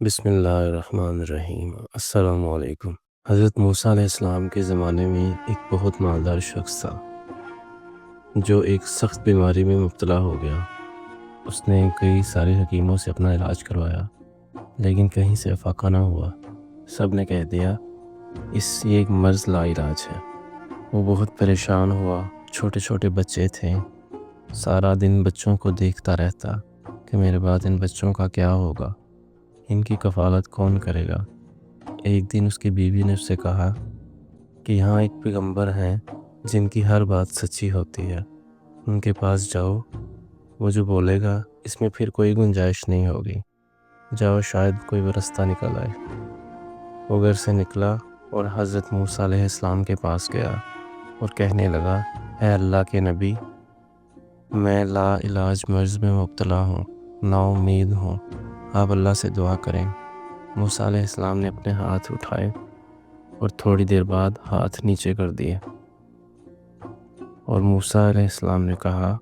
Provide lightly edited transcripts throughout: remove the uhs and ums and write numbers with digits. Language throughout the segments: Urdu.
بسم اللہ الرحمن الرحیم۔ السلام علیکم۔ حضرت موسیٰ علیہ السلام کے زمانے میں ایک بہت مالدار شخص تھا جو ایک سخت بیماری میں مبتلا ہو گیا۔ اس نے کئی سارے حکیموں سے اپنا علاج کروایا لیکن کہیں سے افاقہ نہ ہوا۔ سب نے کہہ دیا یہ ایک مرض لا علاج ہے۔ وہ بہت پریشان ہوا۔ چھوٹے چھوٹے بچے تھے، سارا دن بچوں کو دیکھتا رہتا کہ میرے بعد ان بچوں کا کیا ہوگا، ان کی کفالت کون کرے گا۔ ایک دن اس کی بیوی نے اس سے کہا کہ یہاں ایک پیغمبر ہیں جن کی ہر بات سچی ہوتی ہے، ان کے پاس جاؤ، وہ جو بولے گا اس میں پھر کوئی گنجائش نہیں ہوگی، جاؤ شاید کوئی رستہ نکل آئے۔ وہ گھر سے نکلا اور حضرت موسیٰ علیہ السلام کے پاس گیا اور کہنے لگا، اے اللہ کے نبی، میں لا علاج مرض میں مبتلا ہوں، نا امید ہوں، آپ اللہ سے دعا کریں۔ موسیٰ علیہ السلام نے اپنے ہاتھ اٹھائے اور تھوڑی دیر بعد ہاتھ نیچے کر دیے اور موسیٰ علیہ السلام نے کہا،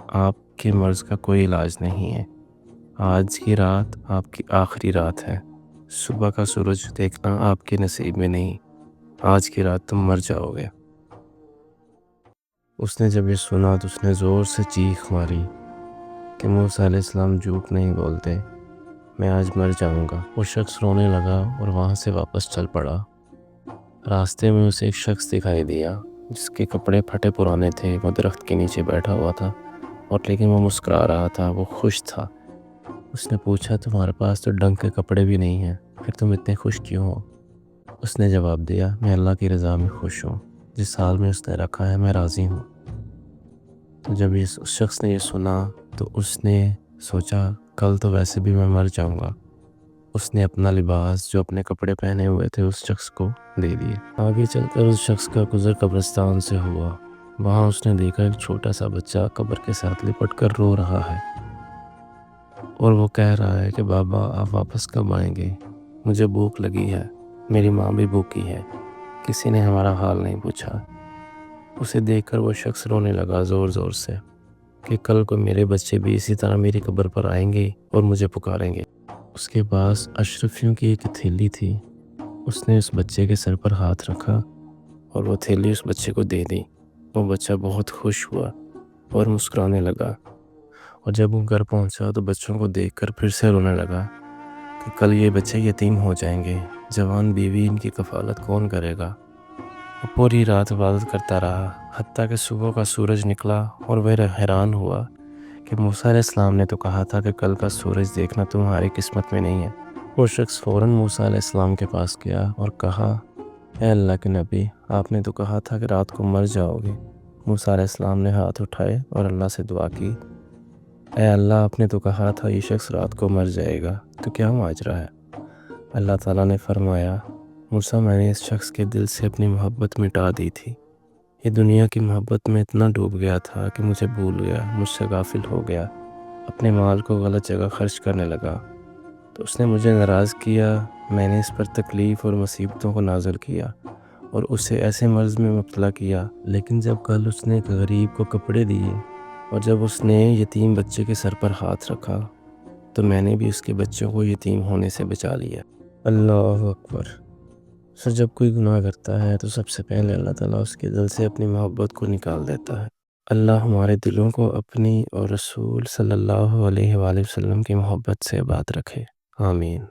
آپ کے مرض کا کوئی علاج نہیں ہے، آج کی رات آپ کی آخری رات ہے، صبح کا سورج دیکھنا آپ کے نصیب میں نہیں، آج کی رات تم مر جاؤ گے۔ اس نے جب یہ سنا تو اس نے زور سے چیخ ماری کہ موسیٰ علیہ السلام جھوٹ نہیں بولتے، میں آج مر جاؤں گا۔ وہ شخص رونے لگا اور وہاں سے واپس چل پڑا۔ راستے میں اسے ایک شخص دکھائی دیا جس کے کپڑے پھٹے پرانے تھے۔ وہ درخت کے نیچے بیٹھا ہوا تھا اور لیکن وہ مسکرا رہا تھا، وہ خوش تھا۔ اس نے پوچھا، تمہارے پاس تو ڈنگ کے کپڑے بھی نہیں ہیں، پھر تم اتنے خوش کیوں ہو؟ اس نے جواب دیا، میں اللہ کی رضا میں خوش ہوں، جس حال میں اس نے رکھا ہے میں راضی ہوں۔ تو جب اس شخص نے یہ سنا تو اس نے سوچا، کل تو ویسے بھی میں مر جاؤں گا۔ اس نے اپنا لباس جو اپنے کپڑے پہنے ہوئے تھے اس شخص کو دے دیے۔ آگے چل کر اس شخص کا گزر قبرستان سے ہوا۔ وہاں اس نے دیکھا ایک چھوٹا سا بچہ قبر کے ساتھ لپٹ کر رو رہا ہے اور وہ کہہ رہا ہے کہ بابا آپ واپس کب آئیں گے؟ مجھے بھوک لگی ہے، میری ماں بھی بھوکی ہے، کسی نے ہمارا حال نہیں پوچھا۔ اسے دیکھ کر وہ شخص رونے لگا زور زور سے کہ کل کو میرے بچے بھی اسی طرح میری قبر پر آئیں گے اور مجھے پکاریں گے۔ اس کے پاس اشرفیوں کی ایک تھیلی تھی۔ اس نے اس بچے کے سر پر ہاتھ رکھا اور وہ تھیلی اس بچے کو دے دی۔ وہ بچہ بہت خوش ہوا اور مسکرانے لگا، اور جب وہ گھر پہنچا تو بچوں کو دیکھ کر پھر سے رونے لگا کہ کل یہ بچے یتیم ہو جائیں گے، جوان بیوی ان کی کفالت کون کرے گا۔ وہ پوری رات عبادت کرتا رہا حتیٰ کہ صبح کا سورج نکلا اور وہ حیران ہوا کہ موسیٰ علیہ السلام نے تو کہا تھا کہ کل کا سورج دیکھنا تمہاری قسمت میں نہیں ہے۔ وہ شخص فوراً موسیٰ علیہ السلام کے پاس گیا اور کہا، اے اللہ کے نبی، آپ نے تو کہا تھا کہ رات کو مر جاؤ گے۔ موسیٰ علیہ السلام نے ہاتھ اٹھائے اور اللہ سے دعا کی، اے اللہ، آپ نے تو کہا تھا یہ شخص رات کو مر جائے گا، تو کیا ماجرا ہے؟ اللہ تعالیٰ نے فرمایا، موسیٰ میں نے اس شخص کے دل سے اپنی محبت مٹا دی تھی، یہ دنیا کی محبت میں اتنا ڈوب گیا تھا کہ مجھے بھول گیا، مجھ سے غافل ہو گیا، اپنے مال کو غلط جگہ خرچ کرنے لگا، تو اس نے مجھے ناراض کیا، میں نے اس پر تکلیف اور مصیبتوں کو نازل کیا اور اسے ایسے مرض میں مبتلا کیا۔ لیکن جب کل اس نے ایک غریب کو کپڑے دیے اور جب اس نے یتیم بچے کے سر پر ہاتھ رکھا تو میں نے بھی اس کے بچوں کو یتیم ہونے سے بچا لیا۔ اللہ اکبر۔ جب کوئی گناہ کرتا ہے تو سب سے پہلے اللہ تعالیٰ اس کے دل سے اپنی محبت کو نکال دیتا ہے۔ اللہ ہمارے دلوں کو اپنی اور رسول صلی اللہ علیہ وآلہ وسلم کی محبت سے آباد رکھے، آمین۔